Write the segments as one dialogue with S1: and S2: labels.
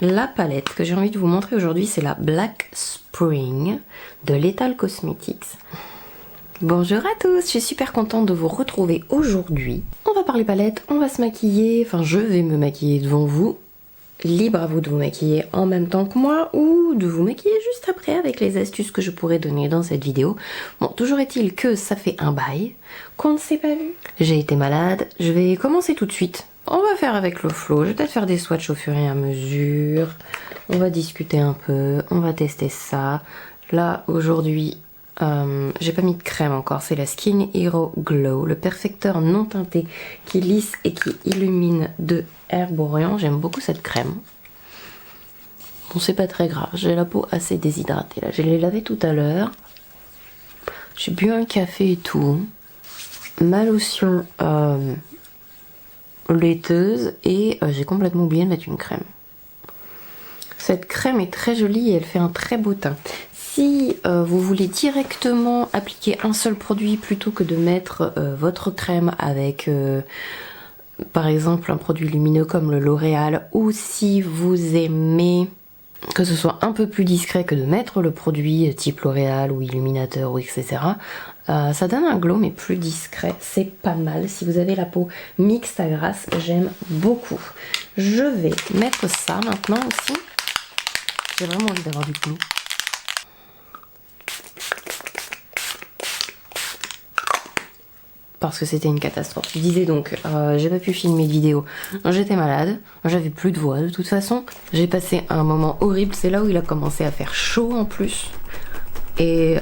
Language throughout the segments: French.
S1: La palette que j'ai envie de vous montrer aujourd'hui, c'est la Black Spring de Lethal Cosmetics. Bonjour à tous, je suis super contente de vous retrouver aujourd'hui. On va parler palette, on va se maquiller, enfin je vais me maquiller devant vous. Libre à vous de vous maquiller en même temps que moi ou de vous maquiller juste après avec les astuces que je pourrais donner dans cette vidéo. Bon, toujours est-il que ça fait un bail qu'on ne s'est pas vu. J'ai été malade, je vais commencer tout de suite. On va faire avec le flow, je vais peut-être faire des swatchs au fur et à mesure. On va discuter un peu, on va tester ça. Là, aujourd'hui, j'ai pas mis de crème encore, c'est la Skin Hero Glow, le perfecteur non teinté qui lisse et qui illumine de Herborian. J'aime beaucoup cette crème. Bon, c'est pas très grave, j'ai la peau assez déshydratée là, je l'ai lavée tout à l'heure. J'ai bu un café et tout. Ma lotion laiteuse et j'ai complètement oublié de mettre une crème. Cette crème est très jolie et elle fait un très beau teint. Si vous voulez directement appliquer un seul produit plutôt que de mettre votre crème avec par exemple un produit lumineux comme le L'Oréal, ou si vous aimez que ce soit un peu plus discret que de mettre le produit type L'Oréal ou illuminateur ou etc. Ça donne un glow mais plus discret, c'est pas mal. Si vous avez la peau mixte à grasse, j'aime beaucoup. Je vais mettre ça maintenant aussi. J'ai vraiment envie d'avoir du glow. Parce que c'était une catastrophe. Je disais donc, j'ai pas pu filmer de vidéo. J'étais malade, j'avais plus de voix de toute façon. J'ai passé un moment horrible, c'est là où il a commencé à faire chaud en plus. Et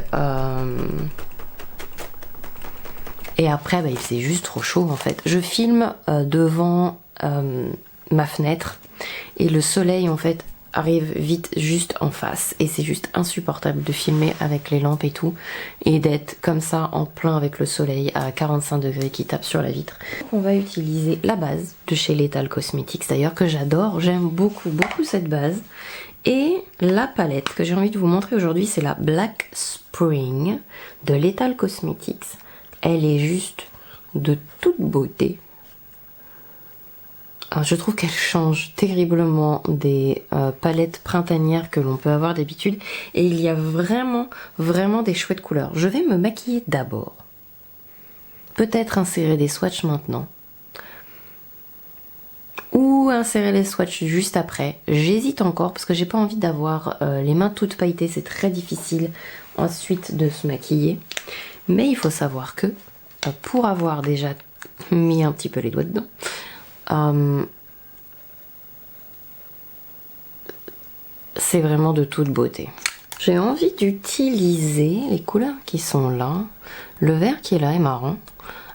S1: après, bah, il faisait juste trop chaud en fait. Je filme devant ma fenêtre et le soleil en fait arrive vite juste en face et c'est juste insupportable de filmer avec les lampes et tout et d'être comme ça en plein avec le soleil à 45 degrés qui tape sur la vitre. On va utiliser la base de chez Lethal Cosmetics d'ailleurs que j'adore, j'aime beaucoup cette base. Et la palette que j'ai envie de vous montrer aujourd'hui, c'est la Black Spring de Lethal Cosmetics. Elle est juste de toute beauté. Alors, je trouve qu'elle change terriblement des palettes printanières que l'on peut avoir d'habitude. Et il y a vraiment des chouettes couleurs. Je vais me maquiller d'abord. Peut-être insérer des swatchs maintenant. Ou insérer les swatchs juste après. J'hésite encore parce que j'ai pas envie d'avoir les mains toutes pailletées. C'est très difficile ensuite de se maquiller. Mais il faut savoir que pour avoir déjà mis un petit peu les doigts dedans, c'est vraiment de toute beauté. J'ai envie d'utiliser les couleurs qui sont là. Le vert qui est là est marrant,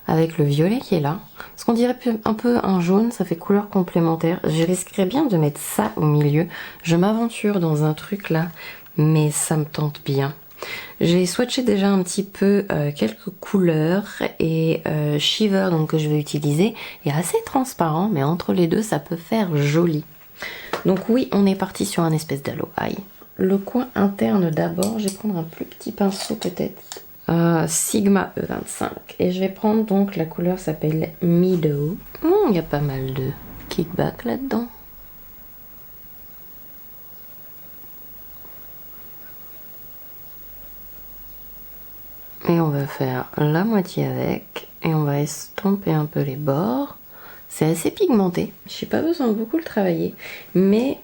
S1: avec le violet qui est là. Parce qu'on dirait un peu un jaune, ça fait couleur complémentaire. Je risquerais bien de mettre ça au milieu. Je m'aventure dans un truc là, mais ça me tente bien. J'ai swatché déjà un petit peu quelques couleurs et Shiver donc que je vais utiliser est assez transparent mais entre les deux ça peut faire joli. Donc oui, on est parti sur un espèce d'aloe eye. Le coin interne d'abord, je vais prendre un plus petit pinceau peut-être. Sigma E25 et je vais prendre donc la couleur s'appelle Meadow. Il y a pas mal de kickback là-dedans. Et on va faire la moitié avec et on va estomper un peu les bords. C'est assez pigmenté, j'ai pas besoin de beaucoup le travailler, mais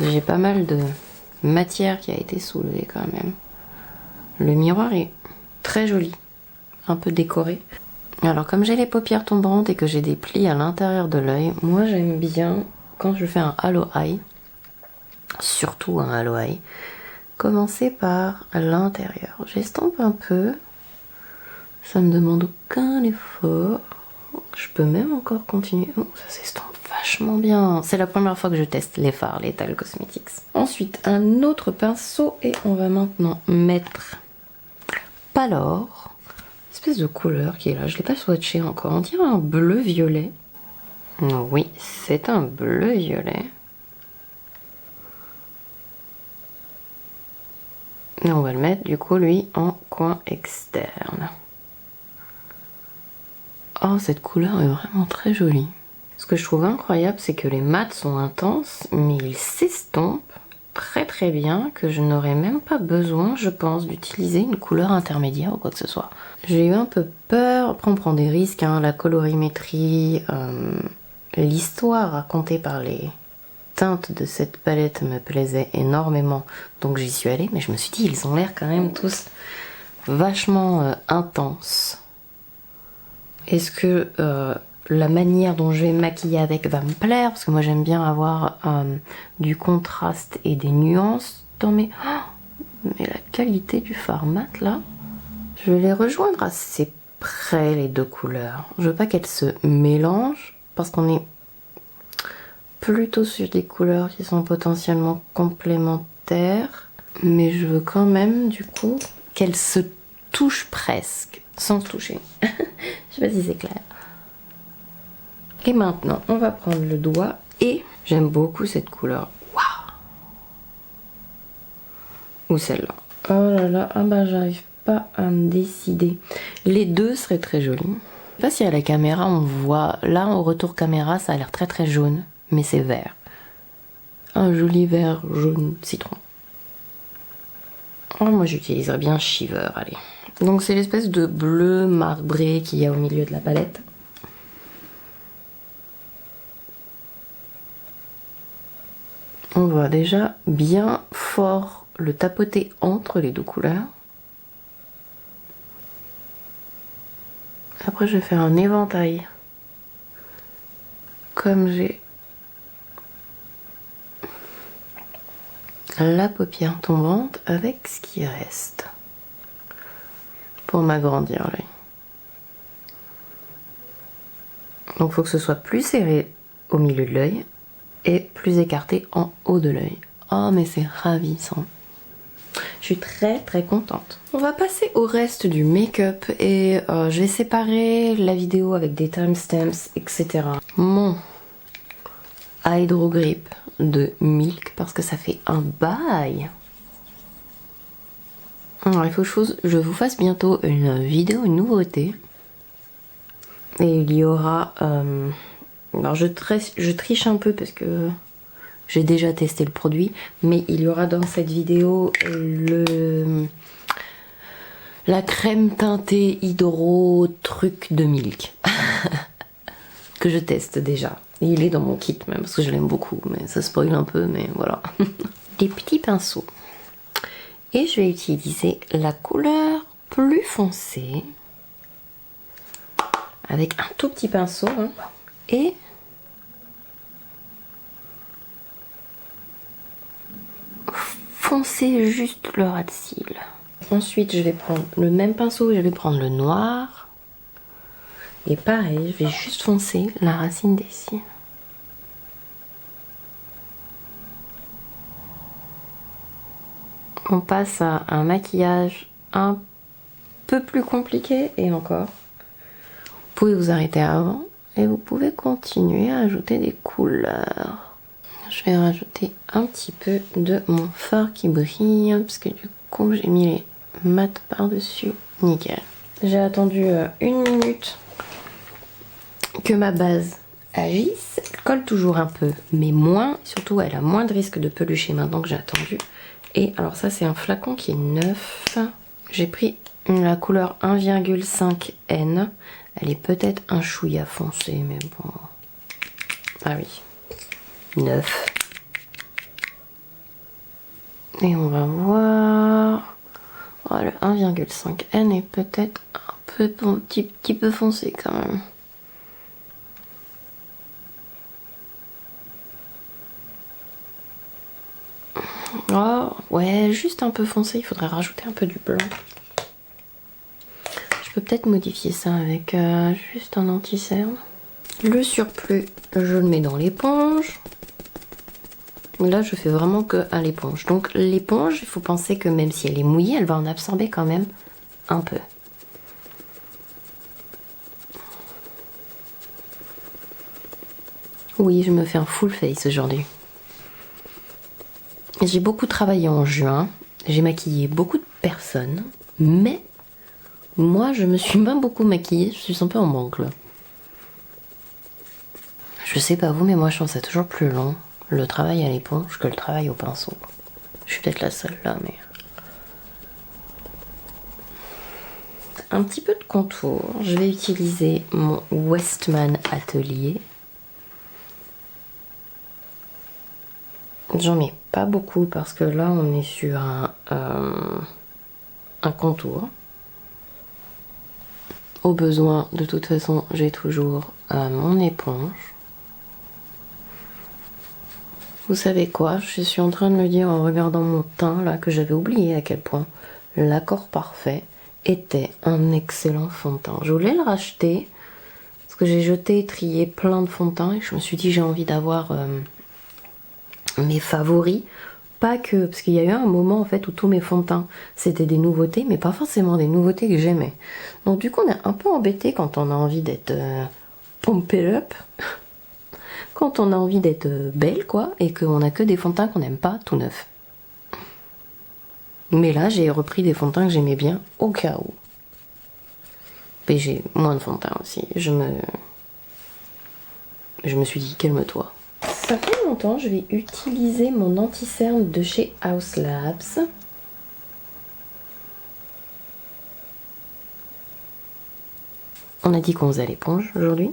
S1: j'ai pas mal de matière qui a été soulevée quand même. Le miroir est très joli, un peu décoré. Alors comme j'ai les paupières tombantes et que j'ai des plis à l'intérieur de l'œil, moi j'aime bien quand je fais un halo eye, surtout un halo eye, commencer par l'intérieur. J'estompe un peu, ça me demande aucun effort. Je peux même encore continuer. Oh, ça s'estompe vachement bien. C'est la première fois que je teste les fards Lethal Cosmetics. Ensuite, un autre pinceau et on va maintenant mettre Palor. Espèce de couleur qui est là. Je l'ai pas swatché encore. On dirait un bleu-violet. Oui, c'est un bleu-violet. Et on va le mettre du coup lui en coin externe. Oh, cette couleur est vraiment très jolie. Ce que je trouve incroyable, c'est que les mats sont intenses, mais ils s'estompent très très bien, que je n'aurais même pas besoin, je pense, d'utiliser une couleur intermédiaire ou quoi que ce soit. J'ai eu un peu peur, après on prend des risques, hein, la colorimétrie, l'histoire racontée par les teintes de cette palette me plaisait énormément, donc j'y suis allée, mais je me suis dit, ils ont l'air quand même tous vachement intenses. Est-ce que la manière dont je vais me maquiller avec va me plaire? Parce que moi j'aime bien avoir du contraste et des nuances dans mes... Oh, mais la qualité du fard mat là, je vais les rejoindre assez près les deux couleurs. Je veux pas qu'elles se mélangent parce qu'on est plutôt sur des couleurs qui sont potentiellement complémentaires, mais je veux quand même du coup qu'elles se touchent presque sans se toucher. Je sais pas si c'est clair. Et maintenant on va prendre le doigt et j'aime beaucoup cette couleur. Waouh! Ou celle-là. Oh là là, ah bah j'arrive pas à me décider. Les deux seraient très jolis. Je sais pas si à la caméra on voit, là au retour caméra ça a l'air très très jaune, mais c'est vert. Un joli vert jaune citron. Oh, moi j'utiliserais bien Shiver, allez. Donc c'est l'espèce de bleu marbré qu'il y a au milieu de la palette. On voit déjà bien fort le tapoter entre les deux couleurs. Après je vais faire un éventail. Comme j'ai la paupière tombante avec ce qui reste. Pour m'agrandir l'œil. Donc il faut que ce soit plus serré au milieu de l'œil et plus écarté en haut de l'œil. Oh mais c'est ravissant. Je suis très très contente. On va passer au reste du make-up et je vais séparer la vidéo avec des timestamps, etc. Mon Hydro Grip de Milk parce que ça fait un bail. Alors il faut que je vous fasse bientôt une vidéo, une nouveauté. Et il y aura... alors je triche un peu parce que j'ai déjà testé le produit, mais il y aura dans cette vidéo la crème teintée hydro truc de Milk que je teste déjà. Et il est dans mon kit même parce que je l'aime beaucoup, mais ça spoil un peu, mais voilà. Des petits pinceaux. Et je vais utiliser la couleur plus foncée avec un tout petit pinceau hein, et foncer juste le ras de cils. Ensuite je vais prendre le même pinceau et je vais prendre le noir. Et pareil, je vais juste foncer la racine des cils. On passe à un maquillage un peu plus compliqué et encore. Vous pouvez vous arrêter avant et vous pouvez continuer à ajouter des couleurs. Je vais rajouter un petit peu de mon fard qui brille parce que du coup j'ai mis les mats par-dessus. Nickel. J'ai attendu 1 minute que ma base agisse. Elle colle toujours un peu mais moins. Surtout elle a moins de risque de pelucher maintenant que j'ai attendu. Et alors ça c'est un flacon qui est neuf. J'ai pris la couleur 1,5 N. Elle est peut-être un chouïa foncé mais bon. Ah oui. 9. Et on va voir. Oh, le 1,5 N est peut-être un petit peu foncé quand même. Oh, ouais, juste un peu foncé, il faudrait rajouter un peu du blanc. Je peux peut-être modifier ça avec juste un anti-cerne. Le surplus, je le mets dans l'éponge. Là, je fais vraiment que à l'éponge. Donc l'éponge, il faut penser que même si elle est mouillée, elle va en absorber quand même un peu. Oui, je me fais un full face aujourd'hui. J'ai beaucoup travaillé en juin, j'ai maquillé beaucoup de personnes, mais moi je me suis pas beaucoup maquillée, je suis un peu en manque là. Je sais pas vous, mais moi je trouve ça toujours plus long, le travail à l'éponge, que le travail au pinceau. Je suis peut-être la seule là, mais... Un petit peu de contour. Je vais utiliser mon Westman Atelier. J'en mets pas beaucoup parce que là on est sur un contour. Au besoin, de toute façon, j'ai toujours mon éponge. Vous savez quoi? Je suis en train de me dire en regardant mon teint là que j'avais oublié à quel point l'Accord Parfait était un excellent fond de teint. Je voulais le racheter parce que j'ai jeté et trié plein de fonds de teint et je me suis dit j'ai envie d'avoir mes favoris. Pas que, parce qu'il y a eu un moment en fait où tous mes fonds de teint c'était des nouveautés, mais pas forcément des nouveautés que j'aimais. Donc du coup on est un peu embêté quand on a envie d'être pumped up, quand on a envie d'être belle quoi, et qu'on a que des fonds de teint qu'on n'aime pas tout neufs. Mais là j'ai repris des fonds de teint que j'aimais bien au cas où. Mais j'ai moins de fonds de teint aussi. Je me suis dit calme-toi. Ça fait longtemps, je vais utiliser mon anti-cerne de chez Haus Labs. On a dit qu'on faisait l'éponge aujourd'hui.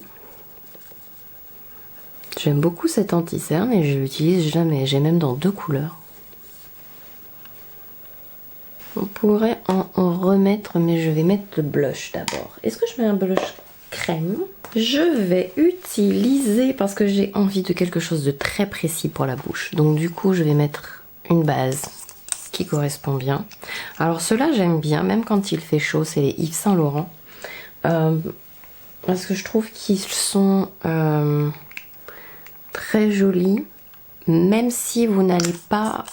S1: J'aime beaucoup cet anti-cerne et je l'utilise jamais. J'ai même dans 2 couleurs. On pourrait en remettre, mais je vais mettre le blush d'abord. Est-ce que je mets un blush crème? Je vais utiliser, parce que j'ai envie de quelque chose de très précis pour la bouche. Donc du coup, je vais mettre une base qui correspond bien. Alors ceux-là, j'aime bien, même quand il fait chaud, c'est les Yves Saint Laurent. Parce que je trouve qu'ils sont très jolis, même si vous n'allez pas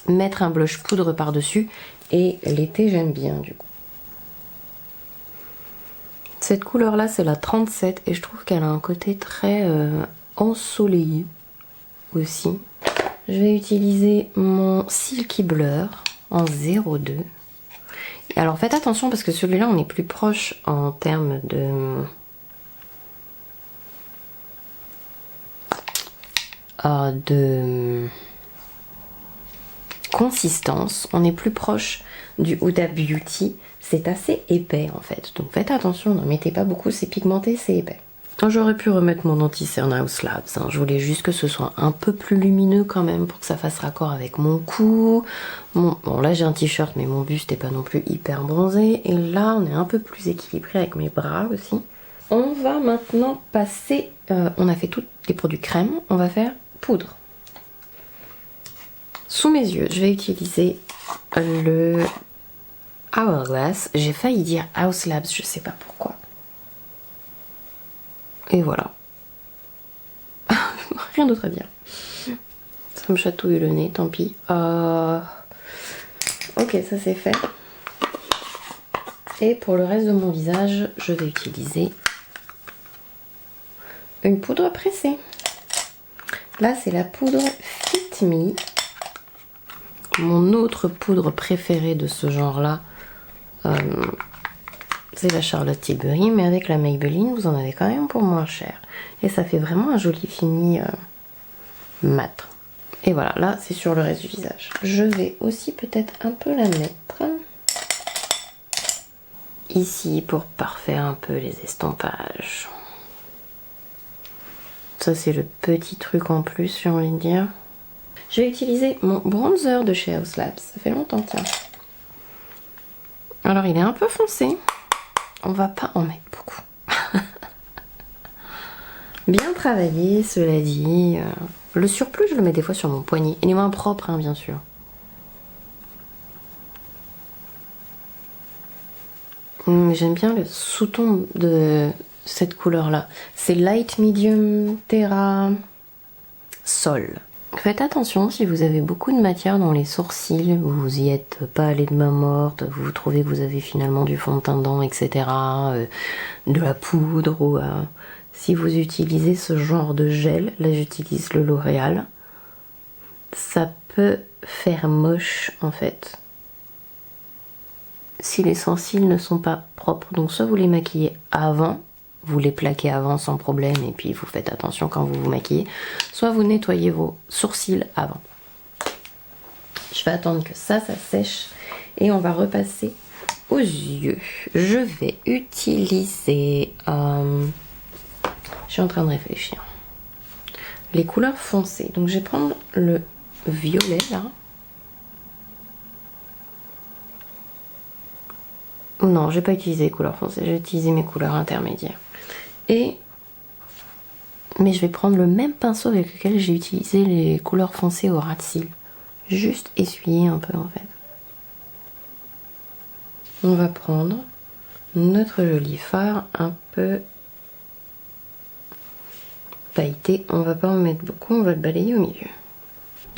S1: mettre un blush poudre par-dessus. Et l'été, j'aime bien du coup. Cette couleur là c'est la 37 et je trouve qu'elle a un côté très ensoleillé aussi. Je vais utiliser mon Silky Blur en 02. Alors faites attention parce que celui-là on est plus proche en termes de consistance. On est plus proche du Huda Beauty. C'est assez épais en fait, donc faites attention, n'en mettez pas beaucoup, c'est pigmenté, c'est épais. J'aurais pu remettre mon anti-cerne Haus Labs, hein. Je voulais juste que ce soit un peu plus lumineux quand même pour que ça fasse raccord avec mon cou. Bon là j'ai un t-shirt mais mon buste n'est pas non plus hyper bronzé. Et là on est un peu plus équilibré avec mes bras aussi. On va maintenant passer, on a fait tous les produits crème, on va faire poudre. Sous mes yeux, je vais utiliser le Hourglass. J'ai failli dire Haus Labs, je sais pas pourquoi. Et voilà. Rien d'autre à dire. Ça me chatouille le nez, tant pis. Ok, ça c'est fait. Et pour le reste de mon visage, je vais utiliser une poudre pressée. Là, c'est la poudre Fit Me. Mon autre poudre préférée de ce genre-là, c'est la Charlotte Tilbury, mais avec la Maybelline, vous en avez quand même pour moins cher. Et ça fait vraiment un joli fini mat. Et voilà, là, c'est sur le reste du visage. Je vais aussi peut-être un peu la mettre ici pour parfaire un peu les estompages. Ça, c'est le petit truc en plus, j'ai envie de dire. Je vais utiliser mon bronzer de chez Haus Labs. Ça fait longtemps, tiens. Alors, il est un peu foncé. On va pas en mettre beaucoup. Bien travaillé, cela dit. Le surplus, je le mets des fois sur mon poignet. Et les mains propres, hein, bien sûr. J'aime bien le sous-ton de cette couleur-là. C'est Light Medium Terra Sol. Faites attention si vous avez beaucoup de matière dans les sourcils, vous y êtes pas allé de main morte, vous trouvez que vous avez finalement du fond de teint dedans, etc. De la poudre ou... si vous utilisez ce genre de gel, là j'utilise le L'Oréal, ça peut faire moche en fait. Si les sourcils ne sont pas propres, donc soit vous les maquillez avant vous les plaquez avant sans problème et puis vous faites attention quand vous vous maquillez, soit vous nettoyez vos sourcils avant. Je vais attendre que ça sèche et on va repasser aux yeux. Je vais utiliser... je suis en train de réfléchir. Les couleurs foncées. Donc je vais prendre le violet là. Non, je vais pas utiliser les couleurs foncées, je vais utiliser mes couleurs intermédiaires. Mais je vais prendre le même pinceau avec lequel j'ai utilisé les couleurs foncées au ras de cils. Juste essuyer un peu en fait. On va prendre notre joli fard un peu pailleté. On va pas en mettre beaucoup, on va le balayer au milieu.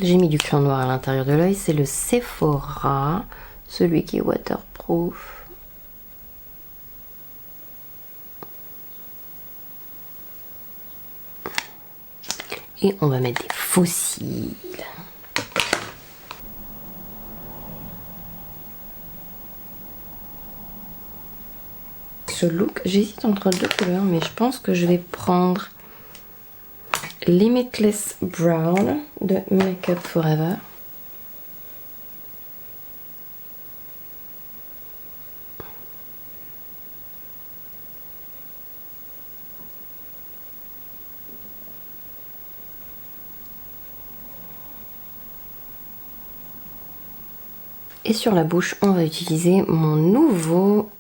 S1: J'ai mis du crayon noir à l'intérieur de l'œil, c'est le Sephora, celui qui est waterproof. Et on va mettre des faux cils. Ce look, j'hésite entre deux couleurs, mais je pense que je vais prendre Limitless Brown de Make Up Forever. Et sur la bouche, on va utiliser mon nouveau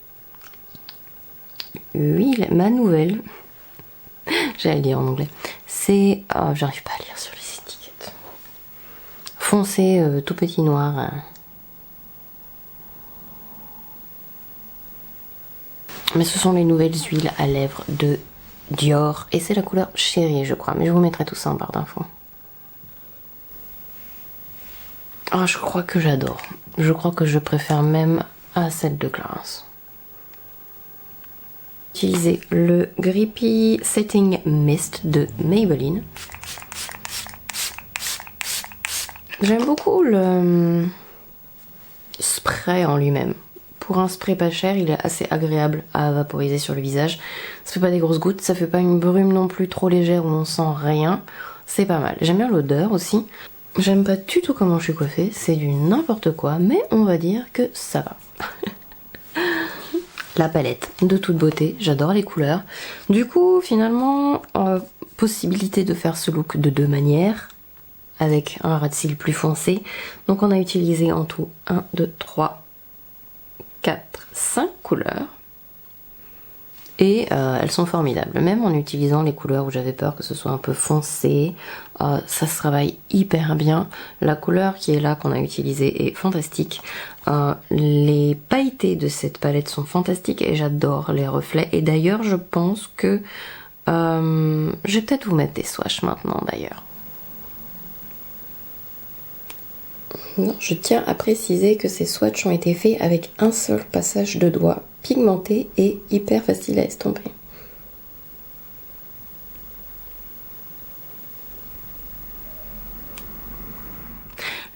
S1: huile, ma nouvelle, j'allais le dire en anglais, c'est, j'arrive pas à lire sur les étiquettes, foncé, tout petit noir. Mais ce sont les nouvelles huiles à lèvres de Dior et c'est la couleur chérie je crois, mais je vous mettrai tout ça en barre d'infos. Ah, je crois que j'adore. Je crois que je préfère même à celle de Clarins. Utiliser le Grippy Setting Mist de Maybelline. J'aime beaucoup le spray en lui-même. Pour un spray pas cher, il est assez agréable à vaporiser sur le visage. Ça fait pas des grosses gouttes, ça fait pas une brume non plus trop légère où on sent rien. C'est pas mal. J'aime bien l'odeur aussi. J'aime pas du tout comment je suis coiffée, c'est du n'importe quoi, mais on va dire que ça va. La palette de toute beauté, j'adore les couleurs. Du coup, finalement, possibilité de faire ce look de deux manières, avec un ras de cils plus foncé. Donc on a utilisé en tout 1, 2, 3, 4, 5 couleurs. Et elles sont formidables, même en utilisant les couleurs où j'avais peur que ce soit un peu foncé, ça se travaille hyper bien. La couleur qui est là, qu'on a utilisée, est fantastique. Les pailletés de cette palette sont fantastiques et j'adore les reflets. Et d'ailleurs, je pense que je vais peut-être vous mettre des swatchs maintenant d'ailleurs. Non, je tiens à préciser que ces swatchs ont été faits avec un seul passage de doigt, pigmenté et hyper facile à estomper.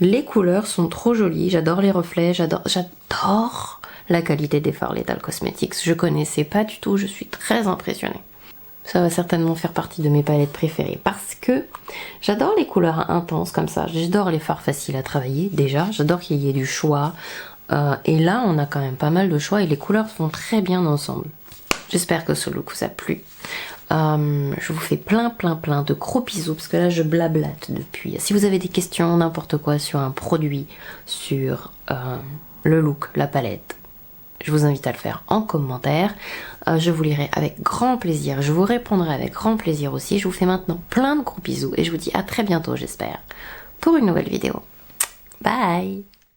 S1: Les couleurs sont trop jolies, j'adore les reflets, j'adore la qualité des fards Lethal Cosmetics. Je connaissais pas du tout, je suis très impressionnée. Ça va certainement faire partie de mes palettes préférées parce que j'adore les couleurs intenses comme ça. J'adore les fards faciles à travailler déjà. J'adore qu'il y ait du choix. Et là, on a quand même pas mal de choix et les couleurs vont très bien ensemble. J'espère que ce look vous a plu. Je vous fais plein de gros bisous parce que là, je blablate depuis. Si vous avez des questions, n'importe quoi sur un produit, sur le look, la palette, je vous invite à le faire en commentaire. Je vous lirai avec grand plaisir. Je vous répondrai avec grand plaisir aussi. Je vous fais maintenant plein de gros bisous et je vous dis à très bientôt, j'espère, pour une nouvelle vidéo. Bye!